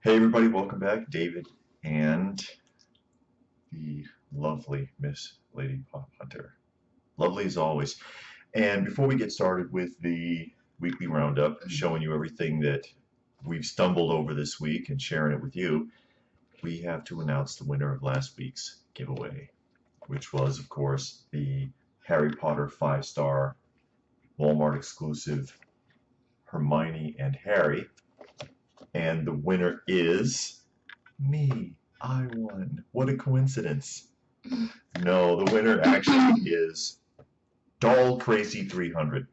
Hey everybody, welcome back. David and the lovely Miss Lady Pop Hunter. Lovely as always. And before we get started with the weekly roundup, showing you everything that we've stumbled over this week and sharing it with you, we have to announce the winner of last week's giveaway, which was, of course, the Harry Potter 5-star Walmart exclusive Hermione and Harry. And the winner is me. I won. What a coincidence. No, the winner actually is Doll Crazy 300.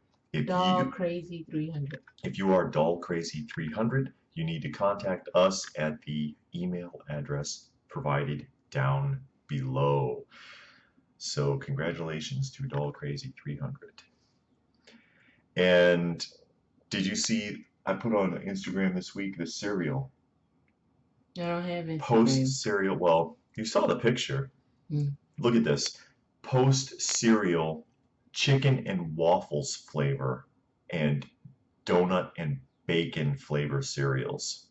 Doll Crazy 300. If you are Doll Crazy 300, you need to contact us at the email address provided down below. So congratulations to Doll Crazy 300. And did you see, I put on Instagram this week the cereal. I don't have Instagram. Post cereal. Well, you saw the picture. Look at this. Post cereal chicken and waffles flavor and donut and bacon flavor cereals.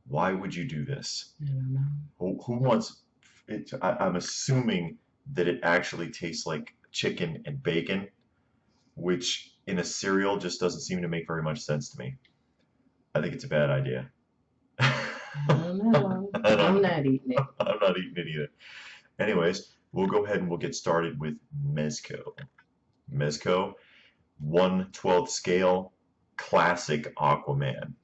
Why would you do this? I don't know. Who wants it? I'm assuming that it actually tastes like chicken and bacon, which in a cereal just doesn't seem to make very much sense to me. I think it's a bad idea. I don't know. I'm not eating it. I'm not eating it either. Anyways, we'll go ahead and we'll get started with Mezco. Mezco, 1/12 scale, classic Aquaman.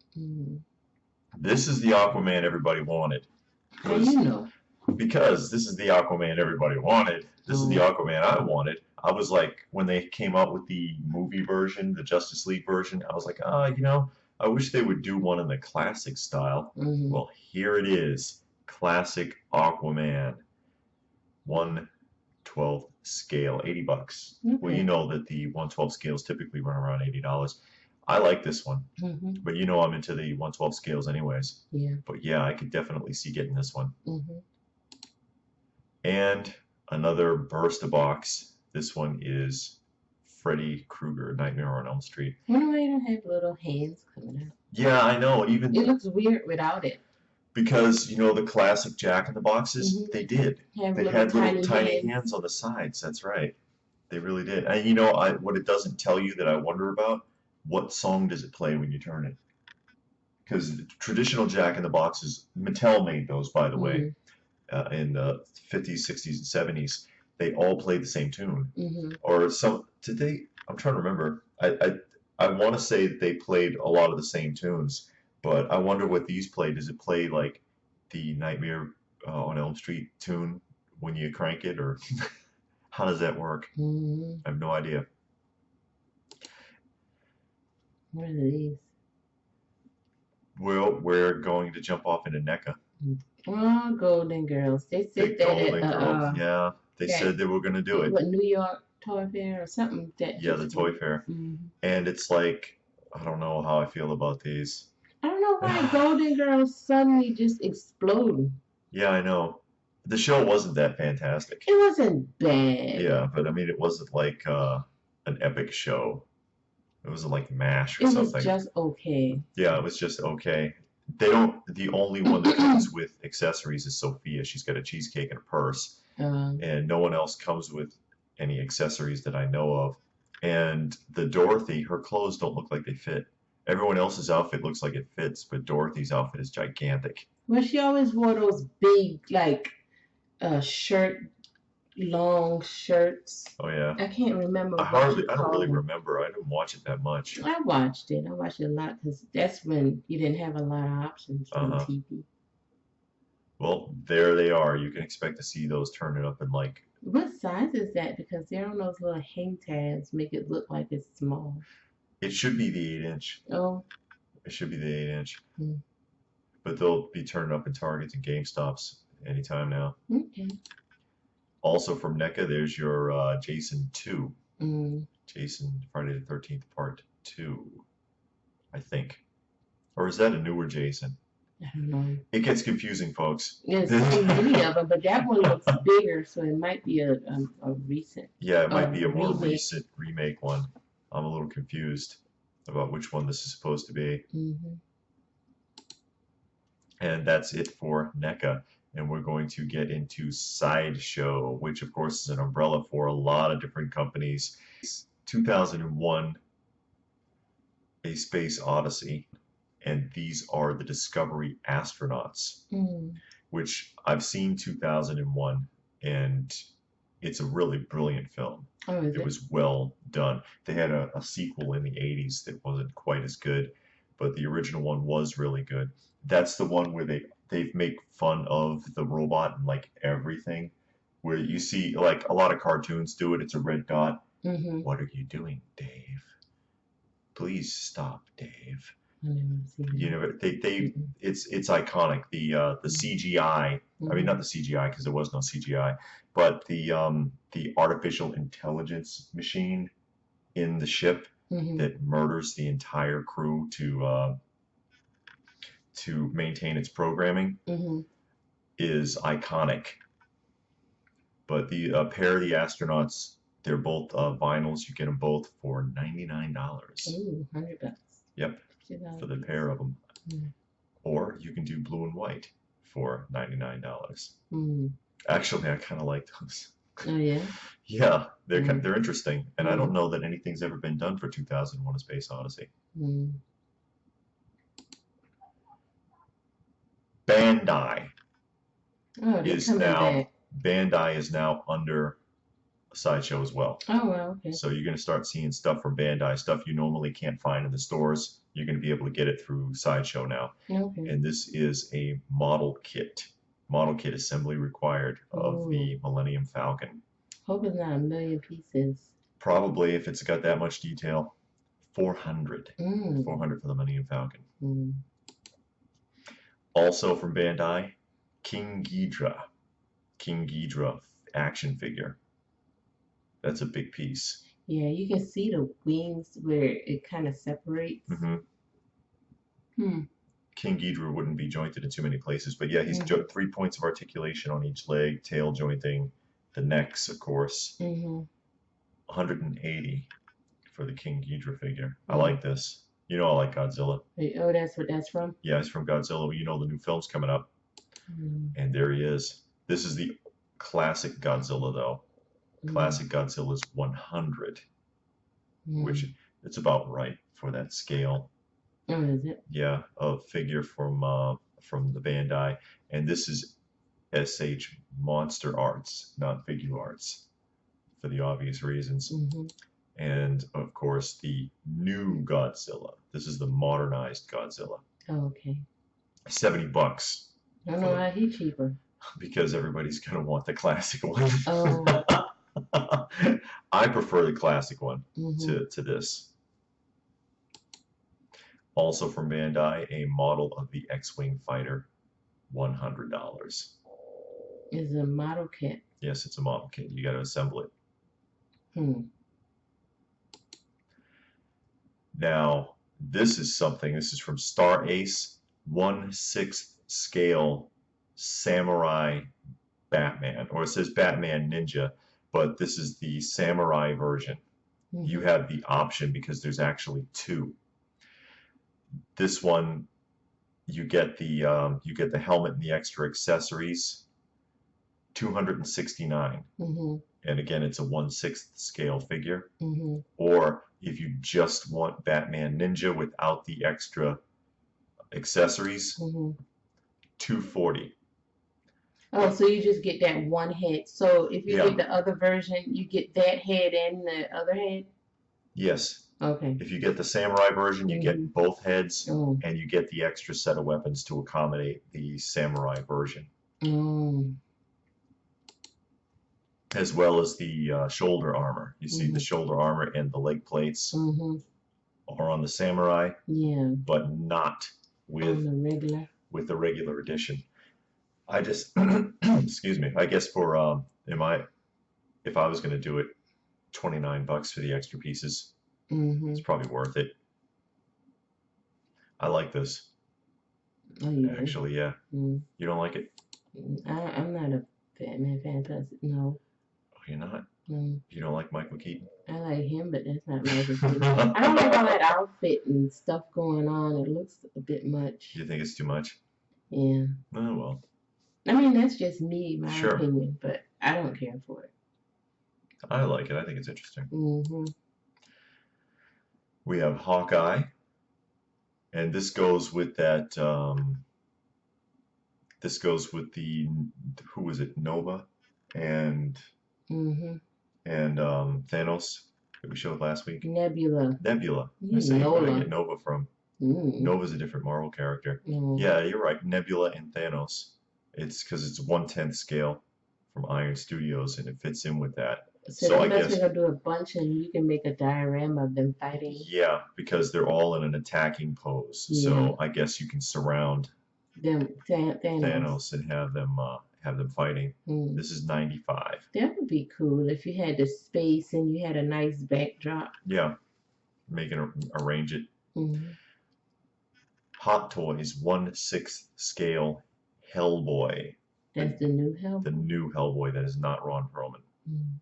This is the Aquaman everybody wanted. How do you know? Because this is the Aquaman everybody wanted. This is the Aquaman I wanted. I was like, when they came out with the movie version, the Justice League version, I was like, I wish they would do one in the classic style. Well, here it is. Classic Aquaman. 1/12 scale, $80. Okay. Well, you know that the 1/12 scales typically run around $80. I like this one. But you know I'm into the 1/12 scales anyways. Yeah. But yeah, I could definitely see getting this one. And another Burst box. This one is Freddy Krueger, Nightmare on Elm Street. I wonder why you don't have little hands coming out. Yeah, I know. Even it looks weird without it. Because, you know, the classic Jack in the Boxes, they did. They had little tiny hands on the sides. That's right. They really did. And you know, what it doesn't tell you that I wonder about, what song does it play when you turn it? Because traditional Jack in the Boxes, Mattel made those, by the way, in the 50s, 60s, and 70s. They all played the same tune. Or some, did they? I'm trying to remember. I want to say that they played a lot of the same tunes, but I wonder what these play. Does it play like the Nightmare on Elm Street tune when you crank it, or how does that work? I have no idea. What are these? Well, we're going to jump off into Neca. Oh, Golden Girls. They said that Golden Girls. Yeah, they said they were going to do it. What, New York Toy Fair or something? Yeah, the Toy Fair. And it's like, I don't know how I feel about these. I don't know why Golden Girls suddenly just exploded. Yeah, I know. The show wasn't that fantastic. It wasn't bad. Yeah, but I mean, it wasn't like an epic show. It wasn't like MASH or something. It was just okay. Yeah, it was just okay. They don't. The only one that comes with accessories is Sophia. She's got a cheesecake and a purse, and no one else comes with any accessories that I know of. And the Dorothy, her clothes don't look like they fit. Everyone else's outfit looks like it fits, but Dorothy's outfit is gigantic. Well, she always wore those big, like, long shirts. Oh yeah. I can't remember. I don't really remember. I didn't watch it that much. I watched it. I watched it a lot because that's when you didn't have a lot of options on TV. Well, there they are. You can expect to see those turning up in like. What size is that? Because they're on those little hang tags, make it look like it's small. It should be the 8-inch. Oh. It should be the 8-inch. But they'll be turning up in Targets and GameStops anytime now. Okay. Also from Neca, there's your Jason 2. Jason Friday the 13th Part 2, I think. Or is that a newer Jason? I don't know. It gets confusing, folks. There's so many of them, but that one looks bigger, so it might be a recent. Yeah, it might be a more recent remake one. I'm a little confused about which one this is supposed to be. And that's it for Neca. And we're going to get into Sideshow, which of course is an umbrella for a lot of different companies. 2001, A Space Odyssey, and these are the Discovery astronauts, which I've seen 2001, and it's a really brilliant film. Oh, is it was well done. They had a sequel in the 80s that wasn't quite as good, but the original one was really good. That's the one where they make fun of the robot and like everything, where you see like a lot of cartoons do it. It's a red dot. What are you doing, Dave? Please stop, Dave. You know, it's iconic. The CGI. I mean, not the CGI because there was no CGI, but the artificial intelligence machine in the ship that murders the entire crew to maintain its programming is iconic. But the pair of the astronauts, they're both vinyls. You get them both for $99. Ooh, $100. Yep, for the pair of them. Or you can do blue and white for $99. Actually, I kind of like those. Oh yeah. Yeah, they're interesting, and I don't know that anything's ever been done for 2001: A Space Odyssey. Bandai Bandai is now under Sideshow as well. Oh, well, okay. So you're going to start seeing stuff from Bandai, stuff you normally can't find in the stores. You're going to be able to get it through Sideshow now. Okay. And this is a model kit assembly required of the Millennium Falcon. Hope it's not 1,000,000 pieces. Probably, if it's got that much detail. 400. 400 for the Millennium Falcon. Also from Bandai, King Ghidorah action figure. That's a big piece. Yeah, you can see the wings where it kind of separates. King Ghidorah wouldn't be jointed in too many places, but yeah, he's 3 points of articulation on each leg, tail jointing, the necks, of course. 180 for the King Ghidorah figure. I like this. You know I like Godzilla. Oh, that's what that's from? Yeah, it's from Godzilla. You know the new film's coming up. And there he is. This is the classic Godzilla, though. Classic Godzilla is 100, which it's about right for that scale. Oh, is it? Yeah, a figure from the Bandai, and this is SH Monster Arts, not Figure Arts, for the obvious reasons. And of course, the new Godzilla. This is the modernized Godzilla. Oh, okay. $70. I don't know why he's cheaper. Because everybody's gonna want the classic one. Oh. I prefer the classic one to this. Also from Bandai, a model of the X-Wing fighter, $100. It's a model kit. Yes, it's a model kit. You got to assemble it. Now, this is something. This is from Star Ace, 1/6 scale samurai Batman, or it says Batman Ninja, but this is the samurai version. You have the option because there's actually two. This one, you get the helmet and the extra accessories, $269. And again, it's a 1/6 scale figure. Or if you just want Batman Ninja without the extra accessories, $240. Oh, so you just get that one head. So if you get the other version, you get that head and the other head? Yes. Okay. If you get the samurai version, you get both heads, and you get the extra set of weapons to accommodate the samurai version. As well as the shoulder armor. You see the shoulder armor and the leg plates are on the samurai, but not with the regular edition. I just excuse me. I guess for if I was going to do it, $29 for the extra pieces. It's probably worth it. I like this. Actually, yeah. You don't like it? I'm not a Batman fan person. No. Oh, you're not? You don't like Michael Keaton? I like him, but that's not Michael Keaton. I don't like all that outfit and stuff going on. It looks a bit much. You think it's too much? Yeah. Oh, well. I mean, that's just me, my Sure. opinion, but I don't care for it. I like it. I think it's interesting. Mm-hmm. We have Hawkeye, and this goes with that. This goes with the, who was it, Nova, and Mm-hmm. Thanos that we showed last week. Nebula. Nebula. I You say, where did I Nola. get Nova from? Mm. Nova's a different Marvel character. Mm. Yeah, you're right. Nebula and Thanos. It's because it's 1/10 scale from Iron Studios, and it fits in with that. So I they must guess, be gonna do a bunch, and you can make a diorama of them fighting. yeah, because they're all in an attacking pose. Yeah. So I guess you can surround Them Thanos and have them fighting. Mm. This is 95. That would be cool if you had the space and you had a nice backdrop. Yeah, arrange it. Mm. Hot Toys 1/6 scale Hellboy. That's the new Hellboy. The new Hellboy that is not Ron Perlman. Mm.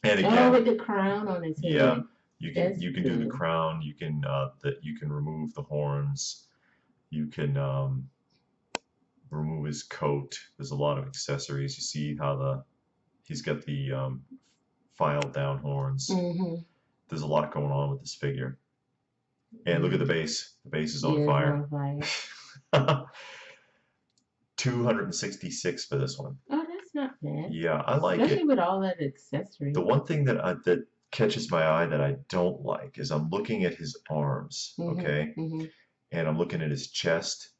And again, with the crown on his head. Yeah, you can That's do the crown. You can remove the horns. You can remove his coat. There's a lot of accessories. You see how he's got the filed down horns. Mm-hmm. There's a lot going on with this figure. And look at the base. The base is on fire. $266 for this one. Oh, that's not bad. Yeah, I like Especially it. with all that accessory. The one thing that catches my eye that I don't like is I'm looking at his arms, okay? Mm-hmm. And I'm looking at his chest,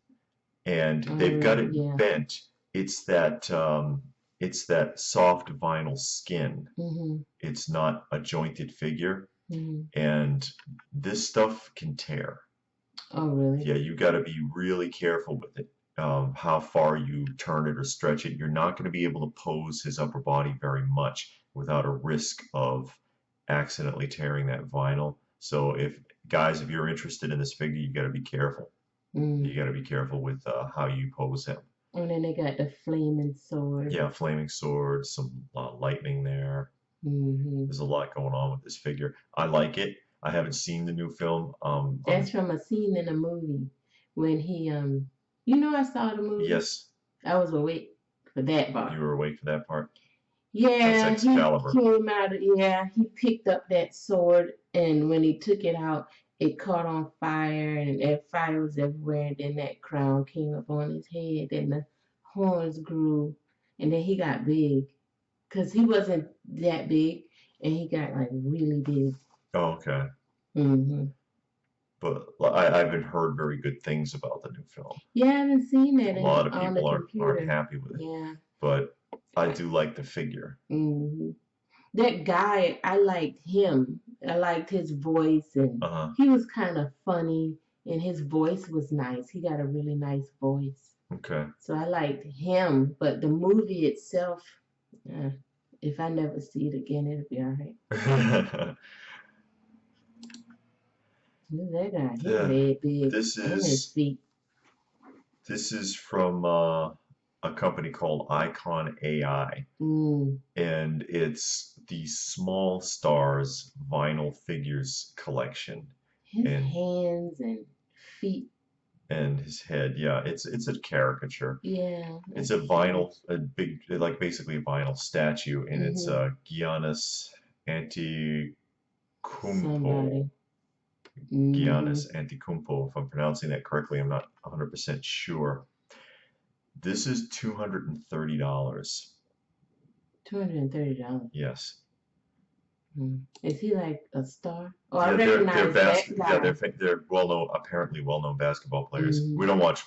and they've got it bent. It's that soft vinyl skin. Mm-hmm. It's not a jointed figure, mm-hmm. and this stuff can tear. Oh, really? Yeah, you got to be really careful with it. How far you turn it or stretch it. You're not going to be able to pose his upper body very much without a risk of accidentally tearing that vinyl. So if you're interested in this figure, you got to be careful. You got to be careful with how you pose him. And then they got the flaming sword. Yeah, flaming sword, some lightning there. Mm-hmm. There's a lot going on with this figure. I like it. I haven't seen the new film. That's from a scene in a movie when he I saw the movie. Yes. I was awake for that part. You were awake for that part? Yeah, That's Excalibur. He came out. He picked up that sword, and when he took it out, it caught on fire, and that fire was everywhere. And then that crown came up on his head, and the horns grew, and then he got big, cause he wasn't that big, and he got like really big. Oh, okay. Mm-hmm. But I haven't heard very good things about the new film. Yeah, I haven't seen it. A lot of people aren't happy with it. Yeah. But I do like the figure. Mm-hmm. That guy, I liked him. I liked his voice, and he was kind of funny, and his voice was nice. He got a really nice voice. Okay. So I liked him, but the movie itself, if I never see it again, it'll be all right. Who's that guy? He's very big. This is from a company called Icon AI, and it's the Small Stars vinyl figures collection. His hands and feet. And his head, yeah, it's a caricature. Yeah. It's basically a vinyl statue, and it's Giannis Antetokounmpo. Giannis Antetokounmpo, if I'm pronouncing that correctly. I'm not 100% sure. This is $230. $230. Yes. Is he like a star? Oh, yeah, I recognize that guy. They're apparently well-known basketball players. We don't watch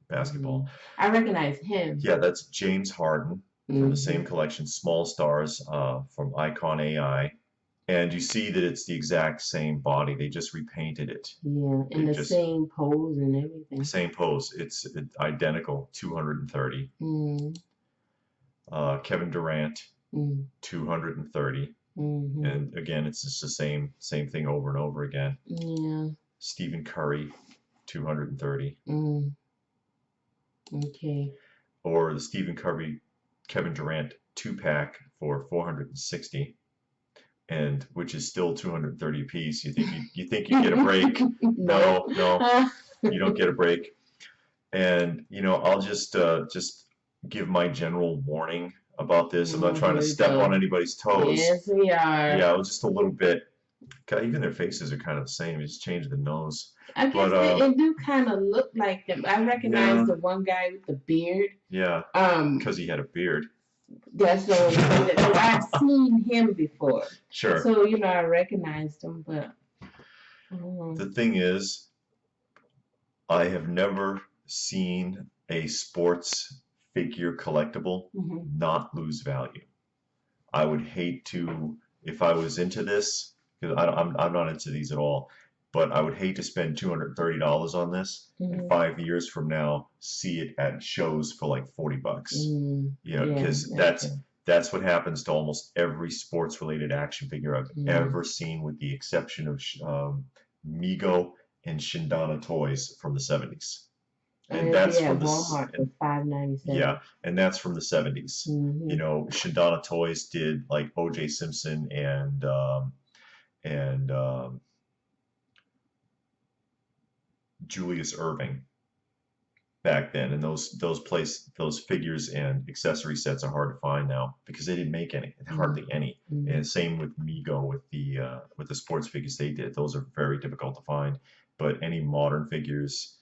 basketball. I recognize him. Yeah, that's James Harden from the same collection, Small Stars, from Icon AI. And you see that it's the exact same body. They just repainted it. Yeah, and the same pose and everything. Same pose. It's identical. $230. Kevin Durant, $230. And again, it's just the same thing over and over again. Yeah. Stephen Curry, $230. Okay. Or the Stephen Curry, Kevin Durant 2-pack for $460. And which is still $230 a piece. You think you get a break? No, you don't get a break. And you know, I'll just give my general warning about this. I'm not trying to step on anybody's toes. Yes, we are. Yeah, just a little bit. God, even their faces are kind of the same. You just change the nose. I guess they do kind of look like them. I recognize the one guy with the beard. Yeah. Because he had a beard. That's the only thing that I've seen him before. Sure. So you know, I recognized him, but the thing is, I have never seen a sports figure collectible not lose value. I would hate to, if I was into this, because I'm not into these at all, but I would hate to spend $230 on this and 5 years from now see it at shows for like $40. You know, because that's what happens to almost every sports related action figure I've ever seen, with the exception of Mego and Shindana toys from the 70s. And that's from the Walmart for $5.97. Yeah, and that's from the 70s. You know, Shindana Toys did like O.J. Simpson and Julius Erving back then, and those figures and accessory sets are hard to find now because they didn't make any, hardly any. And same with Mego with the sports figures they did; those are very difficult to find. But any modern figures.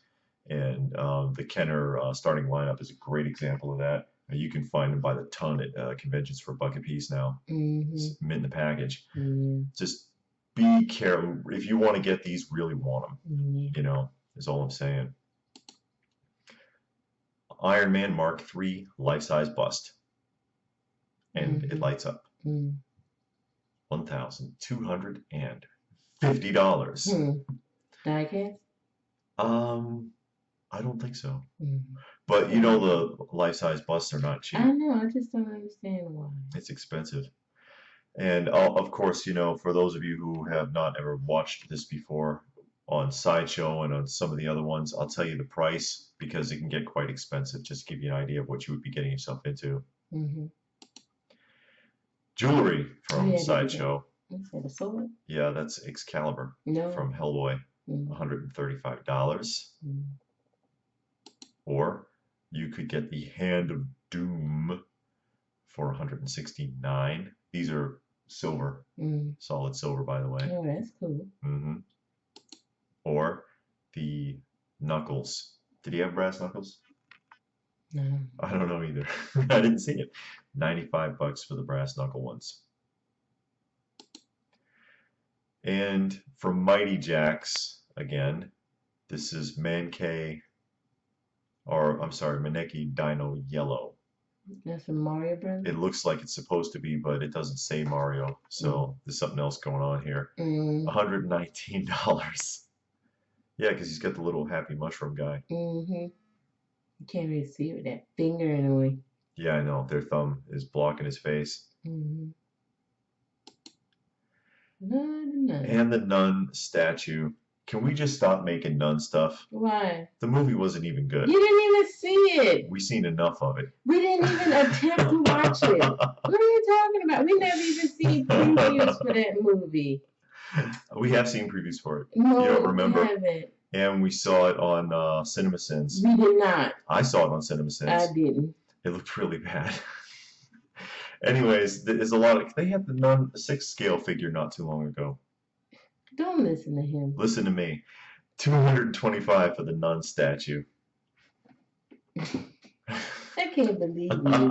And the Kenner starting lineup is a great example of that. You can find them by the ton at conventions for $1 a piece now. It's mint in the package. Just be careful. If you want to get these, really want them. You know, is all I'm saying. Iron Man Mark III life-size bust. And it lights up. $1,250. Diecast? I don't think so. But you know, the life-size busts are not cheap. I know, I just don't understand why. It's expensive. And of course, you know, for those of you who have not ever watched this before on Sideshow and on some of the other ones, I'll tell you the price because it can get quite expensive. Just to give you an idea of what you would be getting yourself into. Jewelry from Sideshow. Is that a sword? Yeah, that's Excalibur from Hellboy. $135. Or you could get the Hand of Doom for $169. These are silver, solid silver, by the way. Oh, that's cool. Or the Knuckles. Did he have brass knuckles? No. I don't know either. I didn't see it. $95 for the brass knuckle ones. And from Mighty Jacks, again, this is Maneki Dino Yellow. That's from Mario Brothers? It looks like it's supposed to be, but it doesn't say Mario, so there's something else going on here. $119. Yeah, because he's got the little happy mushroom guy. You can't really see it with that finger in a way. Yeah, I know. Their thumb is blocking his face. Nun. And the nun statue. Can we just stop making nun stuff? Why? The movie wasn't even good. You didn't even see it. We seen enough of it. We didn't even attempt to watch it. What are you talking about? We never even seen previews for that movie. We have seen previews for it. No, you don't remember? We haven't. And we saw it on CinemaSins. We did not. I saw it on CinemaSins. I didn't. It looked really bad. Anyways, there's a lot of. They had the Nun 6 scale figure not too long ago. Don't listen to him. Listen to me. $225 for the Nun statue. I can't believe you.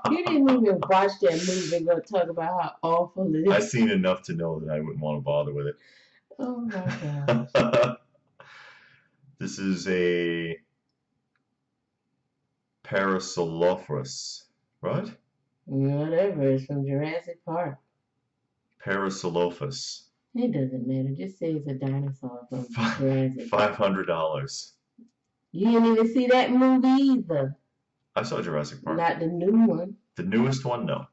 You didn't even watch that movie and go talk about how awful it is. I've seen enough to know that I wouldn't want to bother with it. Oh my gosh. This is a Parasaurolophus, right? Whatever, it's from Jurassic Park. Parasaurolophus. It doesn't matter. Just say it's a dinosaur from Jurassic Park. $500. You didn't even see that movie either. I saw Jurassic Park. Not the new one. The newest one? No.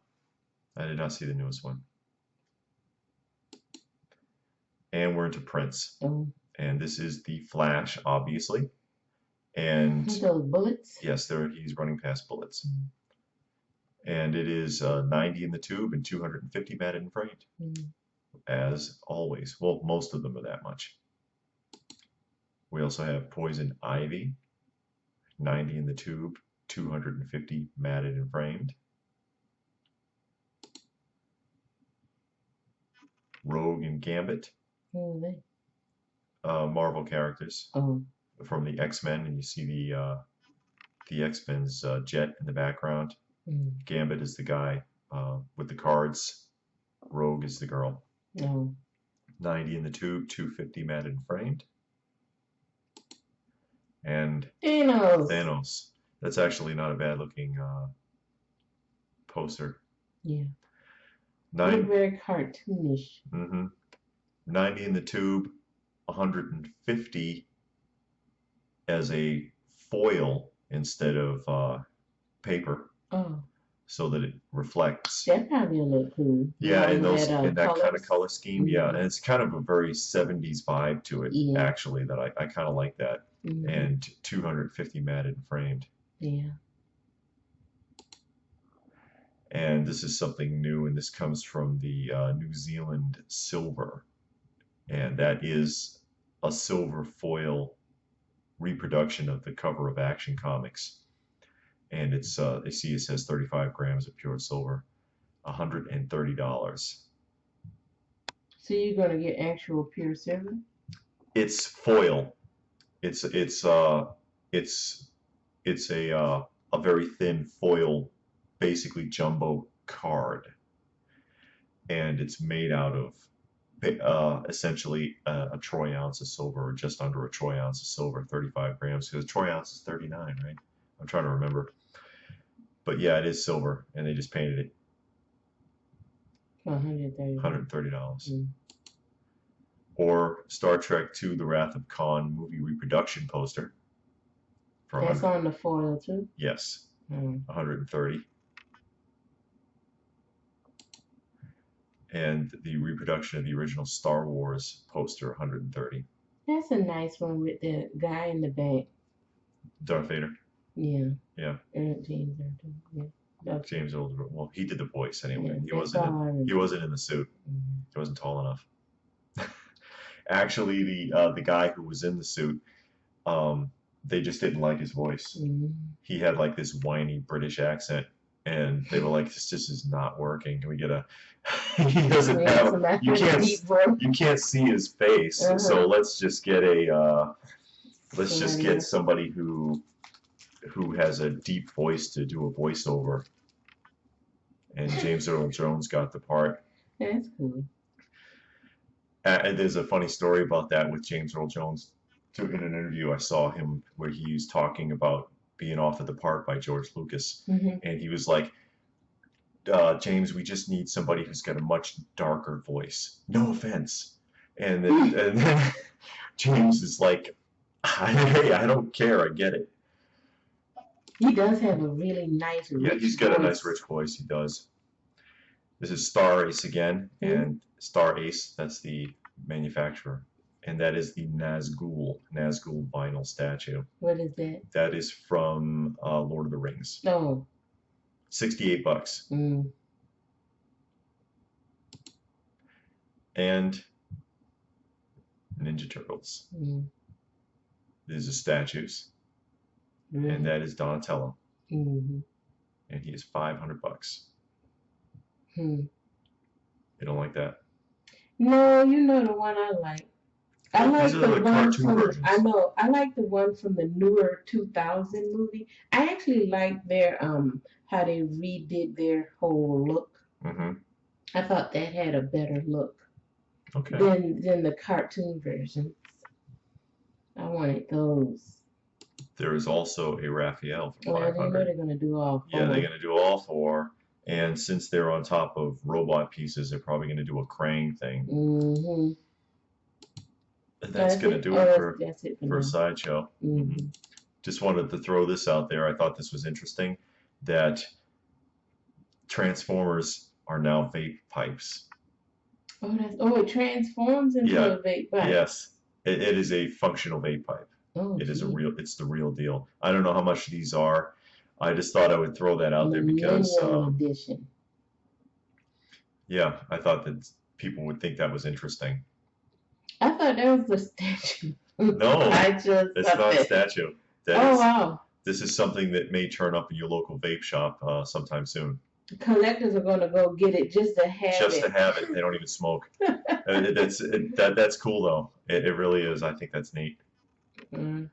I did not see the newest one. And we're into prints. Oh. And this is the Flash, obviously. And those bullets? Yes, he's running past bullets. And it is 90 in the tube and 250 matted and framed. As always. Well, most of them are that much. We also have Poison Ivy. 90 in the tube, 250 matted and framed. Rogue and Gambit, Who are they? Marvel characters Oh. from the X-Men, and you see the X-Men's jet in the background. Mm. Gambit is the guy with the cards. Rogue is the girl. No. 90 in the tube, 250 matted and framed. And Thanos. That's actually not a bad looking poster. Yeah. Look very cartoonish. 90 in the tube, 150 as a foil instead of paper. Oh. So that it reflects. That probably look cool. Yeah, in that kind of color scheme. Mm-hmm. Yeah, and it's kind of a very 70s vibe to it, yeah. actually, that I kind of like that. Mm-hmm. And 250 matted and framed. Yeah. And this is something new, and this comes from the New Zealand Silver. And that is a silver foil reproduction of the cover of Action Comics. And it's they see it says 35 grams of pure silver, $130. So you're gonna get actual pure silver? It's foil. It's a very thin foil, basically jumbo card, and it's made out of essentially a troy ounce of silver, or just under a troy ounce of silver, 35 grams, because a troy ounce is 39, right? I'm trying to remember. But yeah, it is silver, and they just painted it. $130. $130. Or Star Trek II: The Wrath of Khan movie reproduction poster. That's on the foil too? Yes. 130. And the reproduction of the original Star Wars poster, 130. That's a nice one with the guy in the back. Darth Vader. Yeah. Yeah. James James Earl. Well, he did the voice anyway. Yeah, he wasn't in the suit. Mm-hmm. He wasn't tall enough. Actually, the guy who was in the suit, they just didn't like his voice. Mm-hmm. He had like this whiny British accent, and they were like, "This just is not working. Can we get a?" He doesn't have. You can't see his face, so let's just get a. Let's just get somebody who has a deep voice to do a voiceover. And James Earl Jones got the part. That's cool. And there's a funny story about that with James Earl Jones. In an interview I saw him where he was talking about being offered the part by George Lucas. Mm-hmm. And he was like, James, we just need somebody who's got a much darker voice. No offense. And then James is like, hey, I don't care. I get it. He does have a really nice, rich he's got a nice, rich voice. He does. This is Star Ace again, and Star Ace, that's the manufacturer, and that is the Nazgul vinyl statue. What is that? That is from Lord of the Rings. Oh. $68. Mm. And Ninja Turtles. Mm. These are statues. Mm. And that is Donatello. Mm-hmm. And he is $500. Hmm. You don't like that? No, you know the one I like. I like the one from. I know. I like the one from the newer 2000 movie. I actually like their how they redid their whole look. Mm-hmm. I thought that had a better look. Okay. Than the cartoon version. I wanted those. There is also a Raphael for $500. I know they're gonna do all 4. Yeah, they're gonna do all 4. And since they're on top of robot pieces, they're probably gonna do a Krang thing. Mm-hmm. And that's gonna do it for Sideshow. Mm-hmm. Just wanted to throw this out there. I thought this was interesting that Transformers are now vape pipes. It transforms into a vape pipe. Yes, it is a functional vape pipe. Oh, it's the real deal. I don't know how much these are. I just thought I would throw that out there because edition. Yeah, I thought that people would think that was interesting. I thought that was the statue. No, it's not a statue. Wow. This is something that may turn up in your local vape shop sometime soon. Collectors are gonna go get it just to have Just it. to have it. They don't even smoke. That's cool though. It really is. I think that's neat. Mm.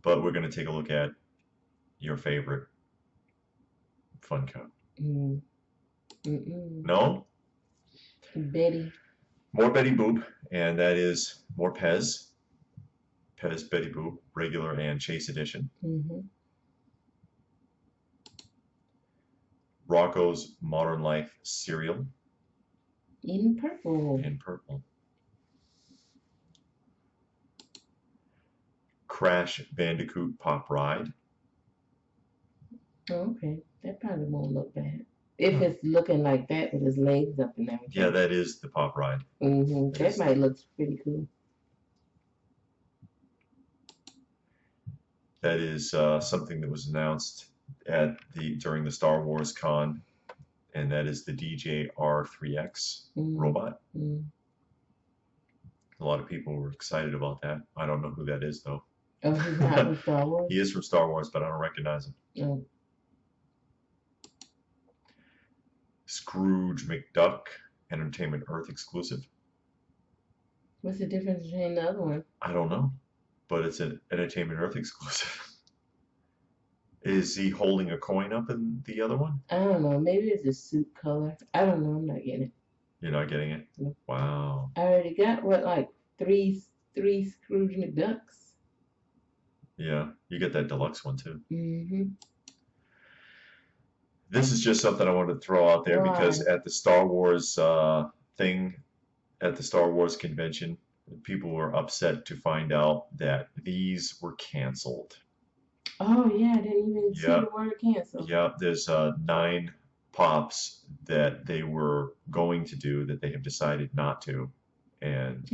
But we're gonna take a look at your favorite Funko. Mm. Mm-mm. No? Betty. More Betty Boop, and that is more Pez. Pez Betty Boop, regular and Chase edition. Mm-hmm. Rocco's Modern Life cereal In purple. in purple. Crash Bandicoot Pop Ride. Oh, okay, that probably won't look bad. If it's looking like that with his legs up and everything. Yeah, that is the Pop Ride. Mm-hmm. That might look pretty cool. That is something that was announced at during the Star Wars con, and that is the DJR3X robot. Mm. A lot of people were excited about that. I don't know who that is though. Oh, he's not from Star Wars? He is from Star Wars, but I don't recognize him. Oh. Scrooge McDuck, Entertainment Earth exclusive. What's the difference between the other one? I don't know, but it's an Entertainment Earth exclusive. Is he holding a coin up in the other one? I don't know. Maybe it's a suit color. I don't know. I'm not getting it. You're not getting it? No. Wow. I already got like three Scrooge McDucks. Yeah, you get that deluxe one too. Mm-hmm. This is just something I wanted to throw out there because at the Star Wars thing, at the Star Wars convention, people were upset to find out that these were canceled. Oh yeah, I didn't even see the word cancel. Yeah, there's 9 pops that they were going to do that they have decided not to, and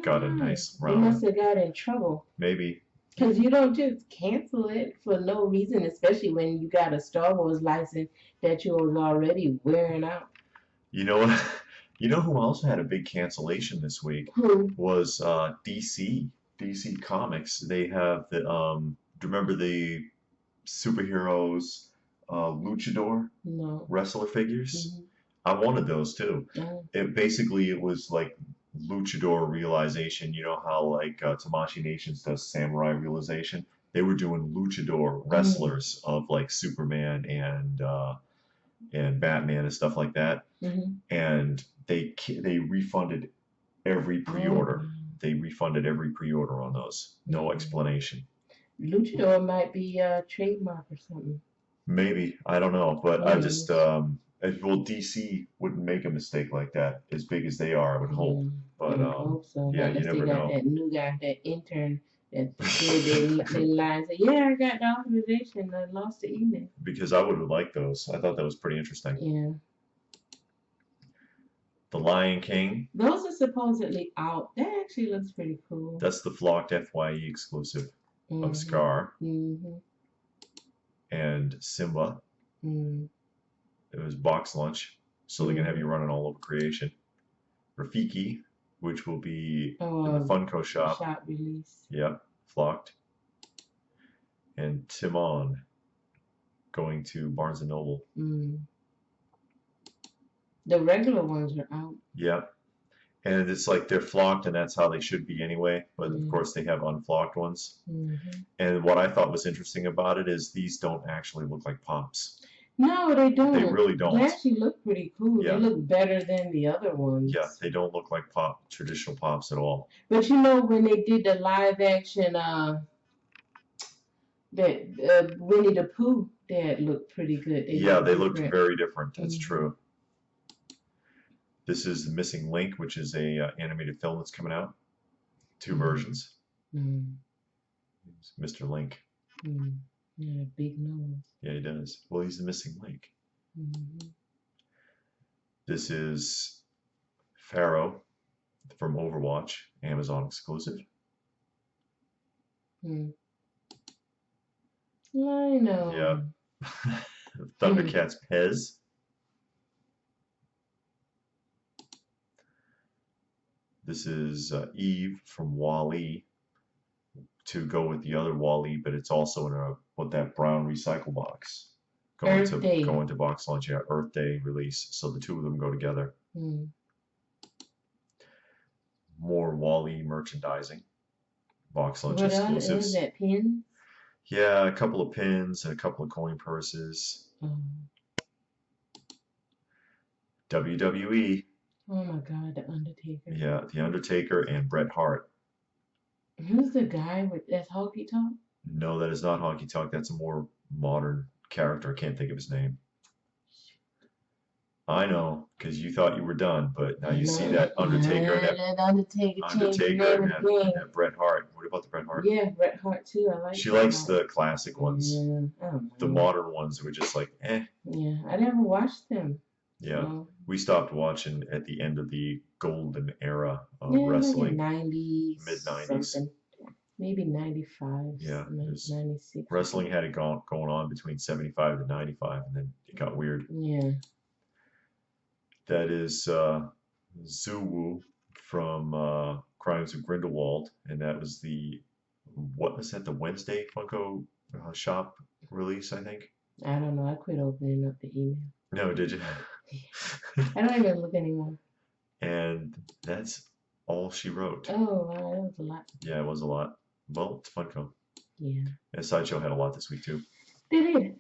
got a nice round. They must have got in trouble. Maybe. Because you don't just cancel it for no reason, especially when you got a Star Wars license that you was already wearing out. You know what? You know who also had a big cancellation this week? Who? Was DC. DC Comics. They have the do you remember the superheroes luchador wrestler figures? Mm-hmm. I wanted those too. It was like luchador realization. You know how like Tamashii Nations does samurai realization? They were doing luchador wrestlers of like Superman and Batman and stuff like that. Mm-hmm. And they refunded every pre-order. They refunded every pre-order on those. No explanation. Luchador might be a trademark or something. Maybe. I don't know. But I just, well, DC wouldn't make a mistake like that as big as they are, I would hope. But, I hope so. Yeah, you never know. That new guy, that intern, that they lied and said, yeah, I got the authorization. I lost the email. Because I would have liked those. I thought that was pretty interesting. Yeah. The Lion King. Those are supposedly out. That actually looks pretty cool. That's the flocked FYE exclusive of Scar. And Simba. It was box lunch, so they're going to have you running all over creation. Rafiki, which will be in the Funko shop. Shop release. Yep, flocked. And Timon going to Barnes & Noble. The regular ones are out. Yep. And it's like they're flocked, and that's how they should be anyway. But of course, they have unflocked ones. And what I thought was interesting about it is these don't actually look like pops. No, they don't. They really don't. They actually look pretty cool. Yeah. They look better than the other ones. Yeah, they don't look like traditional pops at all. But you know, when they did the live action, that Winnie the Pooh, that looked pretty good. They looked very different. That's true. This is The Missing Link, which is a animated film that's coming out. 2 versions. Mr. Link. Yeah, big nose. Yeah, he does. Well, he's the missing link. This is Pharaoh from Overwatch, Amazon exclusive. I know. Yeah. Thundercats Pez. This is Eve from Wall-E. to go with the other Wally, but it's also in that brown recycle box. Earth Day. Going to Box Lunch, yeah, Earth Day release. So the two of them go together. More Wally merchandising. Box Lunch exclusives. What is that, pins? Yeah, a couple of pins and a couple of coin purses. WWE. Oh my God, The Undertaker. Yeah, The Undertaker and Bret Hart. Who's the guy that's Honky Tonk? No, that is not Honky Tonk. That's a more modern character. I can't think of his name. I know, because you thought you were done, but now you see that Undertaker and that Bret Hart. What about the Bret Hart? Yeah, Bret Hart too. I like. She likes the classic ones. Yeah, the modern ones were just like, eh. Yeah, I never watched them. Yeah, so. We stopped watching at the end of the golden era of wrestling. Like 90s, mid-90s. Maybe 95. Yeah, 96. Wrestling had it going on between 75 to 95, and then it got weird. Yeah. That is Zuwu from Crimes of Grindelwald, and that was the the Wednesday Funko Shop release, I think. I don't know. I quit opening up the email. No, did you? I don't even look anymore. And that's all she wrote. Oh, wow, that was a lot. Yeah, it was a lot. Well, it's Funko. Yeah. And Sideshow had a lot this week too. They did.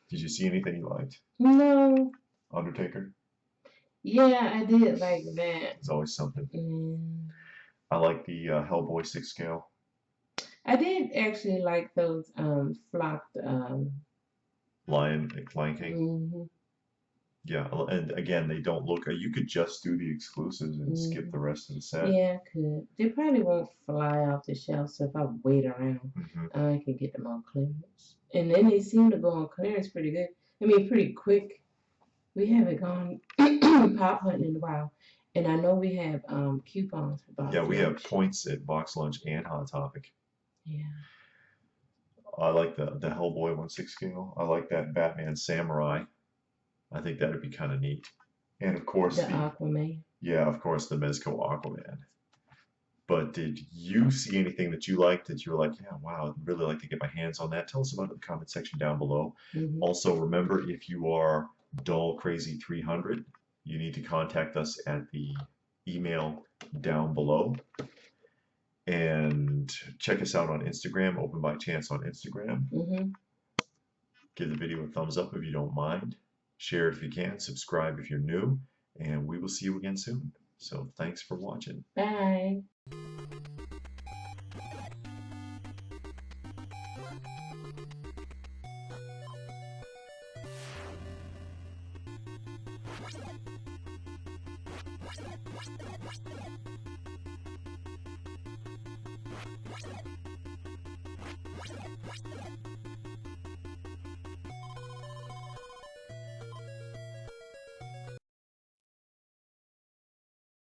Did you see anything you liked? No. Undertaker? Yeah, I did like that. It's always something. I like the Hellboy 6 scale. I did actually like those flocked Lion King. Yeah, and again, they don't look. You could just do the exclusives and skip the rest of the set. Yeah, I could. They probably won't fly off the shelf, so if I wait around, I can get them on clearance. And then they seem to go on clearance pretty good. I mean, pretty quick. We haven't gone pop hunting in a while, and I know we have coupons for Box Lunch. Yeah, we have points at Box Lunch and Hot Topic. Yeah. I like the Hellboy 1/6 scale. I like that Batman Samurai. I think that'd be kind of neat. And of course the Aquaman. Yeah, of course the Mezco Aquaman. But did you see anything that you liked that you were like, yeah, wow, I'd really like to get my hands on that? Tell us about it in the comment section down below. Also, remember, if you are Doll Crazy 300, you need to contact us at the email down below. And check us out on Instagram, Open by Chance on Instagram. Give the video a thumbs up if you don't mind. Share it if you can. Subscribe if you're new. And we will see you again soon. So thanks for watching. Bye.